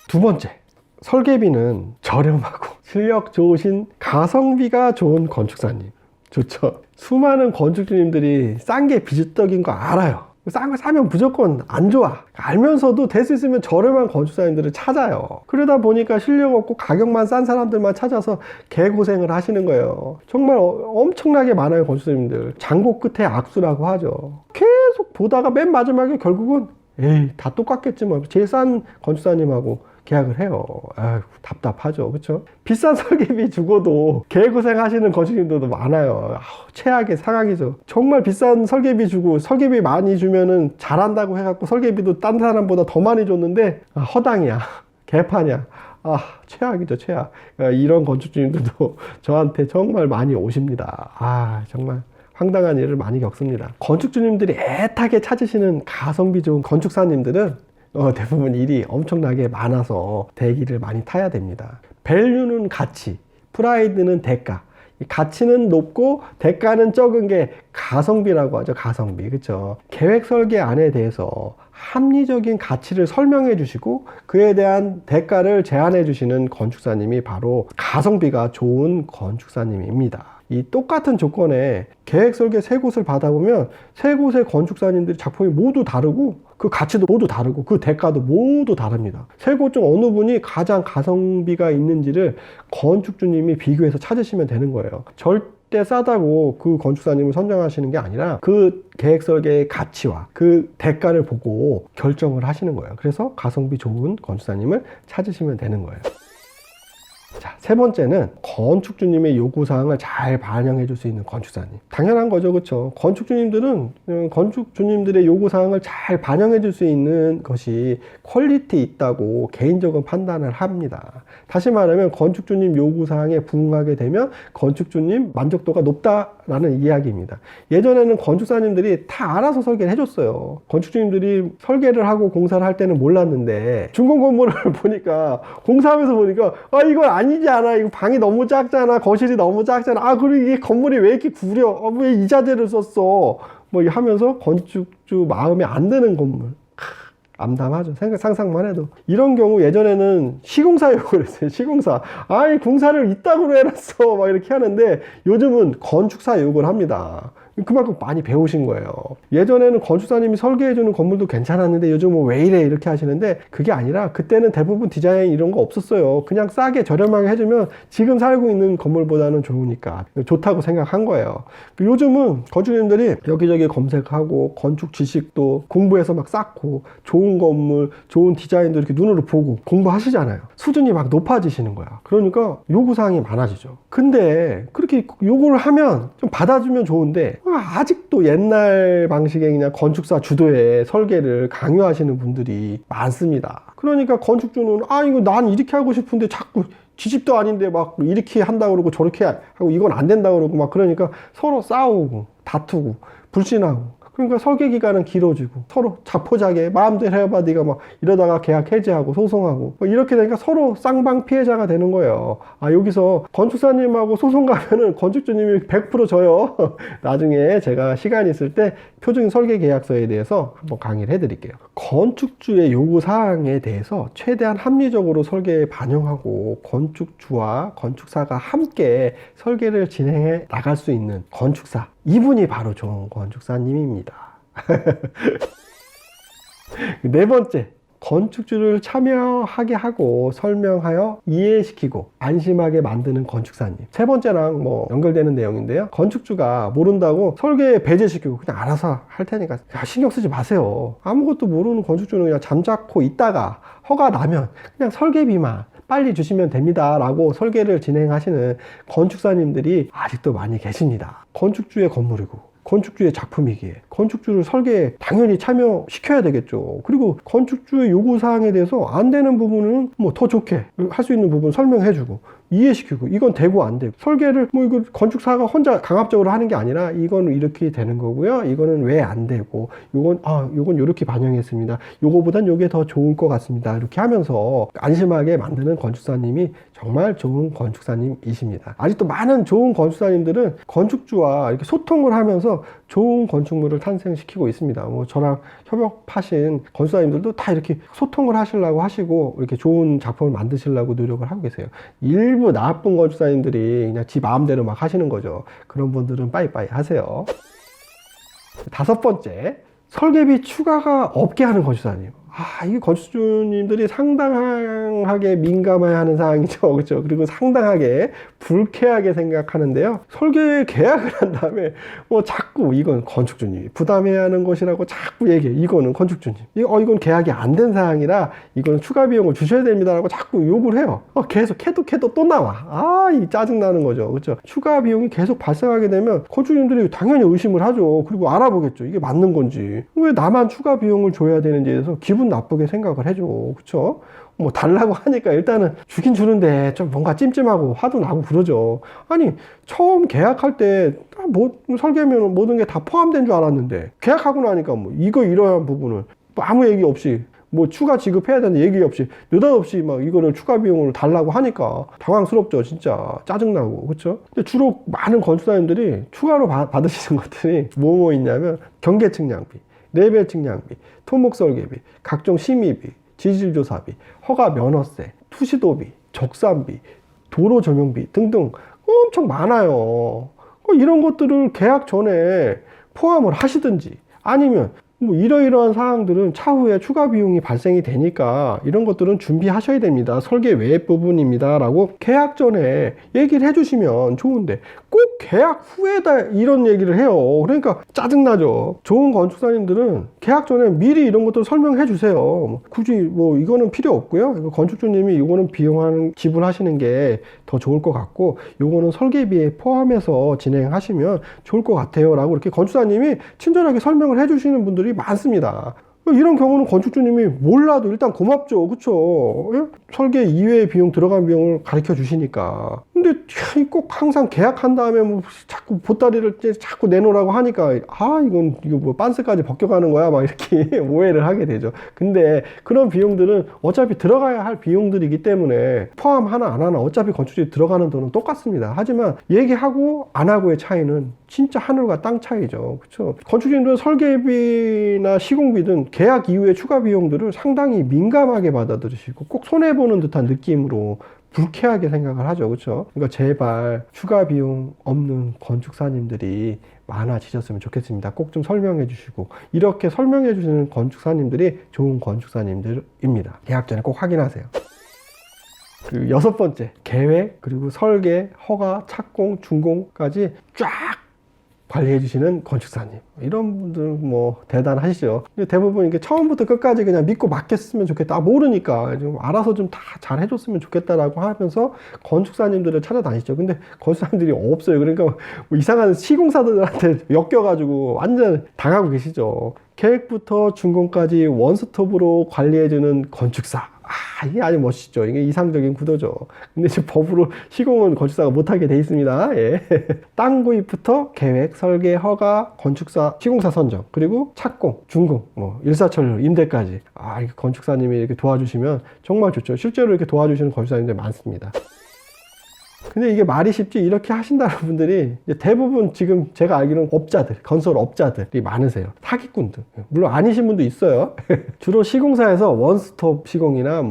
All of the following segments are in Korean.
두 번째, 설계비는 저렴하고 실력 좋으신 가성비가 좋은 건축사님 좋죠. 수많은 건축주님들이 싼 게 비지떡인 거 알아요. 싼 거 사면 무조건 안 좋아. 알면서도 될 수 있으면 저렴한 건축사님들을 찾아요. 그러다 보니까 실력 없고 가격만 싼 사람들만 찾아서 개고생을 하시는 거예요. 정말 엄청나게 많아요. 건축사님들 장고 끝에 악수라고 하죠. 계속 보다가 맨 마지막에 결국은 에이 다 똑같겠지 뭐 제일 싼 건축사님하고 계약을 해요. 아휴, 답답하죠. 그쵸? 비싼 설계비 주고도 개고생 하시는 건축님들도 많아요. 최악의 상황이죠. 정말 비싼 설계비 주고 설계비 많이 주면은 잘한다고 해갖고 설계비도 딴 사람보다 더 많이 줬는데 허당이야. 개판이야. 최악이죠, 최악. 이런 건축주님들도 저한테 정말 많이 오십니다. 정말 황당한 일을 많이 겪습니다. 건축주님들이 애타게 찾으시는 가성비 좋은 건축사님들은 대부분 일이 엄청나게 많아서 대기를 많이 타야 됩니다. 밸류는 가치, 프라이드는 대가. 가치는 높고 대가는 적은 게 가성비라고 하죠. 가성비. 그렇죠? 계획 설계안에 대해서 합리적인 가치를 설명해 주시고 그에 대한 대가를 제안해 주시는 건축사님이 바로 가성비가 좋은 건축사님입니다. 이 똑같은 조건에 계획 설계 세 곳을 받아보면 세 곳의 건축사님들이 작품이 모두 다르고 그 가치도 모두 다르고 그 대가도 모두 다릅니다. 세 곳 중 어느 분이 가장 가성비가 있는지를 건축주님이 비교해서 찾으시면 되는 거예요. 절대 싸다고 그 건축사님을 선정하시는 게 아니라 그 계획 설계의 가치와 그 대가를 보고 결정을 하시는 거예요. 그래서 가성비 좋은 건축사님을 찾으시면 되는 거예요. 자, 세 번째는 건축주님의 요구사항을 잘 반영해 줄 수 있는 건축사님. 당연한 거죠. 그렇죠? 건축주님들은 건축주님들의 요구사항을 잘 반영해 줄 수 있는 것이 퀄리티 있다고 개인적으로 판단을 합니다. 다시 말하면 건축주님 요구사항에 부응하게 되면 건축주님 만족도가 높다라는 이야기입니다. 예전에는 건축사님들이 다 알아서 설계를 해줬어요. 건축주님들이 설계를 하고 공사를 할 때는 몰랐는데 준공건물을 보니까 공사하면서 보니까 이건 아니지 않아. 이거 방이 너무 작잖아. 거실이 너무 작잖아. 그리고 이게 건물이 왜 이렇게 구려? 왜 이 자재를 썼어? 뭐 하면서 건축주 마음에 안 드는 건물. 암담하죠. 상상만 해도. 이런 경우 예전에는 시공사 욕을 했어요. 시공사. 공사를 이따구로 해놨어. 막 이렇게 하는데 요즘은 건축사 욕을 합니다. 그만큼 많이 배우신 거예요. 예전에는 건축사님이 설계해주는 건물도 괜찮았는데 요즘은 왜 이래 이렇게 하시는데 그게 아니라 그때는 대부분 디자인 이런 거 없었어요. 그냥 싸게 저렴하게 해주면 지금 살고 있는 건물보다는 좋으니까 좋다고 생각한 거예요. 요즘은 건축님들이 여기저기 검색하고 건축 지식도 공부해서 막 쌓고 좋은 건물, 좋은 디자인도 이렇게 눈으로 보고 공부하시잖아요. 수준이 막 높아지시는 거야. 그러니까 요구사항이 많아지죠. 근데 그렇게 요구를 하면 좀 받아주면 좋은데 아직도 옛날 방식의 그냥 건축사 주도의 설계를 강요하시는 분들이 많습니다. 그러니까 건축주는 이거 난 이렇게 하고 싶은데 자꾸 지집도 아닌데 막 이렇게 한다고 그러고 저렇게 하고 이건 안 된다고 그러고 막 그러니까 서로 싸우고 다투고 불신하고 그러니까 설계 기간은 길어지고 서로 자포자기 마음대로 해봐 네가 막 이러다가 계약 해지하고 소송하고 이렇게 되니까 서로 쌍방 피해자가 되는 거예요. 여기서 건축사님하고 소송 가면은 건축주님이 100% 져요. 나중에 제가 시간이 있을 때 표준 설계 계약서에 대해서 한번 강의를 해드릴게요. 건축주의 요구사항에 대해서 최대한 합리적으로 설계에 반영하고 건축주와 건축사가 함께 설계를 진행해 나갈 수 있는 건축사, 이분이 바로 좋은 건축사님입니다. 네 번째, 건축주를 참여하게 하고 설명하여 이해시키고 안심하게 만드는 건축사님. 세 번째랑 연결되는 내용인데요. 건축주가 모른다고 설계에 배제시키고 그냥 알아서 할 테니까 신경 쓰지 마세요. 아무것도 모르는 건축주는 그냥 잠자코 있다가 허가 나면 그냥 설계비만 빨리 주시면 됩니다 라고 설계를 진행하시는 건축사님들이 아직도 많이 계십니다. 건축주의 건물이고 건축주의 작품이기에 건축주를 설계에 당연히 참여시켜야 되겠죠. 그리고 건축주의 요구사항에 대해서 안 되는 부분은 더 좋게 할 수 있는 부분 설명해주고 이해시키고 이건 되고 안 되고 설계를 뭐 이거 건축사가 혼자 강압적으로 하는 게 아니라 이건 이렇게 되는 거고요. 이거는 왜 안 되고 요건 이렇게 반영했습니다. 요거보단 요게 더 좋을 것 같습니다. 이렇게 하면서 안심하게 만드는 건축사님이 정말 좋은 건축사님이십니다. 아직도 많은 좋은 건축사님들은 건축주와 이렇게 소통을 하면서 좋은 건축물을 탄생시키고 있습니다. 뭐 저랑 협업하신 건축사님들도 다 이렇게 소통을 하시려고 하시고 이렇게 좋은 작품을 만드시려고 노력을 하고 계세요. 일부 나쁜 건축사님들이 그냥 지 마음대로 막 하시는 거죠. 그런 분들은 빠이빠이 하세요. 다섯 번째, 설계비 추가가 없게 하는 건축사님. 이게 건축주님들이 상당하게 민감해 하는 사항이죠. 그렇죠? 그리고 상당하게 불쾌하게 생각하는데요. 설계 계약을 한 다음에 자꾸 이건 건축주님이 부담해야 하는 것이라고 자꾸 얘기해. 이거는 건축주님. 이건 계약이 안 된 사항이라 이건 추가 비용을 주셔야 됩니다라고 자꾸 요구를 해요. 계속 해도 또 나와. 이 짜증나는 거죠. 그렇죠? 추가 비용이 계속 발생하게 되면 건축주님들이 당연히 의심을 하죠. 그리고 알아보겠죠. 이게 맞는 건지. 왜 나만 추가 비용을 줘야 되는지에 대해서 기분 나쁘게 생각을 해줘. 그쵸? 뭐 달라고 하니까 일단은 주긴 주는데 좀 뭔가 찜찜하고 화도 나고 그러죠. 아니 처음 계약할 때 설계면 모든 게 다 포함된 줄 알았는데 계약하고 나니까 이러한 부분을 아무 얘기 없이 추가 지급해야 되는 얘기 없이 느닷없이 막 이거를 추가 비용을 달라고 하니까 당황스럽죠. 진짜 짜증나고. 그쵸? 근데 주로 많은 건축사님들이 추가로 받으시는 것들이 뭐 있냐면 경계 측량비, 레벨 측량비, 토목 설계비, 각종 심의비, 지질조사비, 허가 면허세, 투시도비, 적산비, 도로 조명비 등등 엄청 많아요. 이런 것들을 계약 전에 포함을 하시든지 아니면 이러이러한 사항들은 차후에 추가 비용이 발생이 되니까 이런 것들은 준비하셔야 됩니다. 설계 외 부분입니다. 라고 계약 전에 얘기를 해주시면 좋은데 꼭 계약 후에다 이런 얘기를 해요. 그러니까 짜증나죠. 좋은 건축사님들은 계약 전에 미리 이런 것들 설명해 주세요. 굳이 이거는 필요 없고요. 건축주님이 이거는 비용하는 지불하시는 게 더 좋을 것 같고 요거는 설계비에 포함해서 진행하시면 좋을 것 같아요. 라고 이렇게 건축사님이 친절하게 설명을 해 주시는 분들이 많습니다. 이런 경우는 건축주님이 몰라도 일단 고맙죠. 그쵸? 예? 설계 이외의 비용, 들어간 비용을 가르쳐 주시니까. 근데 꼭 항상 계약한 다음에 자꾸 보따리를 자꾸 내놓으라고 하니까 이거 빤스까지 벗겨가는 거야 막 이렇게 오해를 하게 되죠. 근데 그런 비용들은 어차피 들어가야 할 비용들이기 때문에 포함 하나 안 하나 어차피 건축주에 들어가는 돈은 똑같습니다. 하지만 얘기하고 안 하고의 차이는 진짜 하늘과 땅 차이죠. 그렇죠? 건축주님들은 설계비나 시공비든 계약 이후의 추가 비용들을 상당히 민감하게 받아들이시고 꼭 손해보는 듯한 느낌으로 불쾌하게 생각을 하죠. 그렇죠? 그러니까 제발 추가 비용 없는 건축사님들이 많아지셨으면 좋겠습니다. 꼭 좀 설명해 주시고 이렇게 설명해 주시는 건축사님들이 좋은 건축사님들입니다. 계약 전에 꼭 확인하세요. 그 여섯 번째, 계획 그리고 설계, 허가, 착공, 준공까지 쫙 관리해 주시는 건축사님. 이런 분들 대단하시죠. 대부분 이게 처음부터 끝까지 그냥 믿고 맡겼으면 좋겠다. 모르니까 좀 알아서 좀 다 잘 해줬으면 좋겠다라고 하면서 건축사님들을 찾아다니시죠. 근데 건축사님들이 없어요. 그러니까 이상한 시공사들한테 엮여가지고 완전 당하고 계시죠. 계획부터 준공까지 원스톱으로 관리해주는 건축사. 이게 아주 멋있죠. 이게 이상적인 구도죠. 근데 지금 법으로 시공은 건축사가 못하게 돼 있습니다. 예. 땅 구입부터 계획, 설계, 허가, 건축사, 시공사 선정, 그리고 착공, 준공, 일사천리, 임대까지. 이렇게 건축사님이 이렇게 도와주시면 정말 좋죠. 실제로 이렇게 도와주시는 건축사님들 많습니다. 근데 이게 말이 쉽지 이렇게 하신다는 분들이 대부분 지금 제가 알기로는 업자들, 건설 업자들이 많으세요. 사기꾼들. 물론 아니신 분도 있어요. 주로 시공사에서 원스톱 시공이나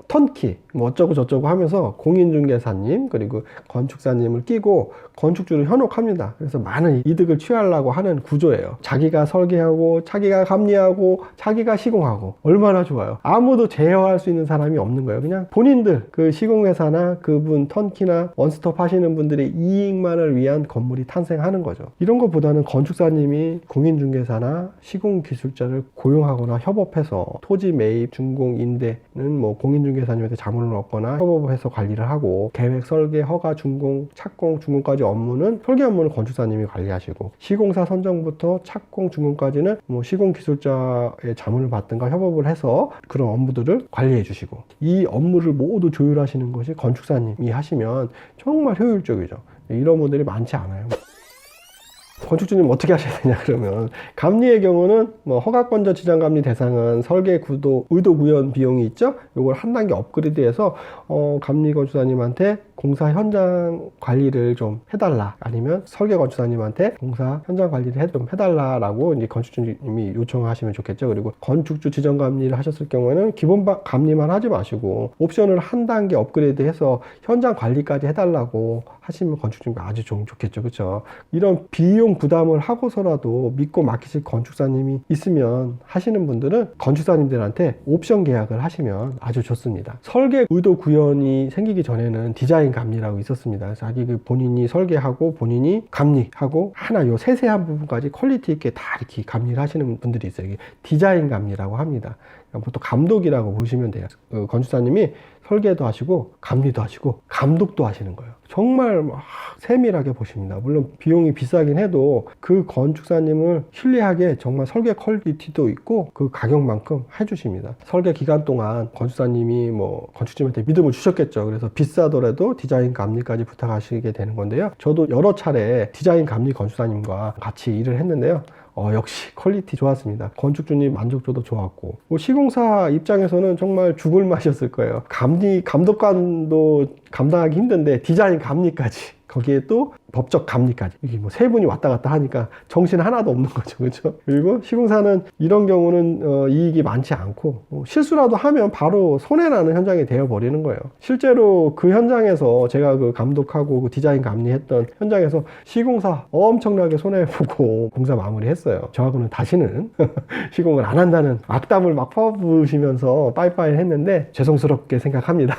턴키 어쩌고 저쩌고 하면서 공인중개사님 그리고 건축사님을 끼고 건축주를 현혹합니다. 그래서 많은 이득을 취하려고 하는 구조예요. 자기가 설계하고 자기가 감리하고 자기가 시공하고 얼마나 좋아요. 아무도 제어할 수 있는 사람이 없는 거예요. 그냥 본인들 그 시공회사나 그분 턴키나 원스톱 하시는 분들의 이익만을 위한 건물이 탄생하는 거죠. 이런 것보다는 건축사님이 공인중개사나 시공기술자를 고용하거나 협업해서 토지 매입, 준공, 임대는 공인중개사 설계사님한테 자문을 얻거나 협업해서 관리를 하고, 계획, 설계, 허가, 준공, 착공, 준공까지 업무는 설계 업무는 건축사님이 관리하시고, 시공사 선정부터 착공, 준공까지는 뭐 시공기술자의 자문을 받든가 협업을 해서 그런 업무들을 관리해 주시고, 이 업무를 모두 조율하시는 것이 건축사님이 하시면 정말 효율적이죠. 이런 분들이 많지 않아요. 건축주님 어떻게 하셔야 되냐 그러면, 감리의 경우는 뭐 허가권자 지정감리 대상은 설계 구도 의도 구현 비용이 있죠. 요걸 한 단계 업그레이드해서 감리 건축사님한테 공사 현장 관리를 좀 해달라, 아니면 설계 건축사님한테 공사 현장 관리를 좀 해달라라고 이제 건축주님이 요청하시면 좋겠죠. 그리고 건축주 지정 감리를 하셨을 경우에는 기본 감리만 하지 마시고 옵션을 한 단계 업그레이드해서 현장 관리까지 해달라고 하시면 건축주님이 아주 좋겠죠. 그렇죠? 이런 비용 부담을 하고서라도 믿고 맡기실 건축사님이 있으면 하시는 분들은 건축사님들한테 옵션 계약을 하시면 아주 좋습니다. 설계 의도 구현이 생기기 전에는 디자인 감리라고 있었습니다. 자기 본인이 설계하고 본인이 감리하고 하나 요 세세한 부분까지 퀄리티 있게 다 이렇게 감리를 하시는 분들이 있어요. 이게 디자인 감리라고 합니다. 보통 감독이라고 보시면 돼요. 건축사님이 설계도 하시고 감리도 하시고 감독도 하시는 거예요. 정말 세밀하게 보십니다. 물론 비용이 비싸긴 해도 그 건축사님을 신뢰하게 정말 설계 퀄리티도 있고 그 가격만큼 해주십니다. 설계 기간 동안 건축사님이 뭐 건축주님한테 믿음을 주셨겠죠. 그래서 비싸더라도 디자인 감리까지 부탁하시게 되는 건데요. 저도 여러 차례 디자인 감리 건축사님과 같이 일을 했는데요. 역시 퀄리티 좋았습니다. 건축주님 만족도도 좋았고, 시공사 입장에서는 정말 죽을 맛이었을 거예요. 감독관도 감당하기 힘든데 디자인 감리까지, 거기에 또 법적 감리까지, 이게 뭐 세 분이 왔다 갔다 하니까 정신 하나도 없는 거죠. 그렇죠? 그리고 시공사는 이런 경우는 이익이 많지 않고 실수라도 하면 바로 손해나는 현장이 되어버리는 거예요. 실제로 그 현장에서 제가 그 감독하고 그 디자인 감리했던 현장에서 시공사 엄청나게 손해보고 공사 마무리했어요. 저하고는 다시는 시공을 안 한다는 악담을 막 퍼부으시면서 빠이빠이 했는데 죄송스럽게 생각합니다.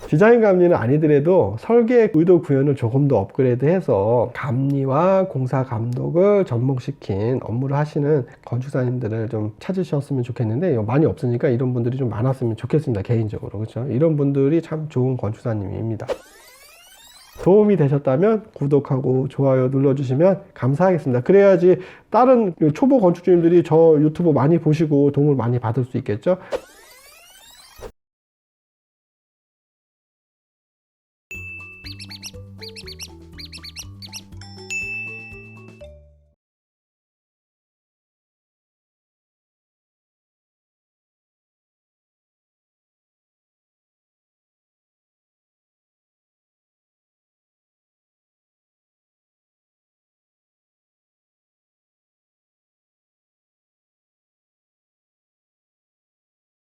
디자인 감리는 아니더라도 설계 의도 구현을 조금 더 업그레이드해서 감리와 공사 감독을 접목시킨 업무를 하시는 건축사님들을 좀 찾으셨으면 좋겠는데 많이 없으니까 이런 분들이 좀 많았으면 좋겠습니다. 개인적으로. 그렇죠? 이런 분들이 참 좋은 건축사님입니다. 도움이 되셨다면 구독하고 좋아요 눌러주시면 감사하겠습니다. 그래야지 다른 초보 건축주님들이 저 유튜브 많이 보시고 도움을 많이 받을 수 있겠죠.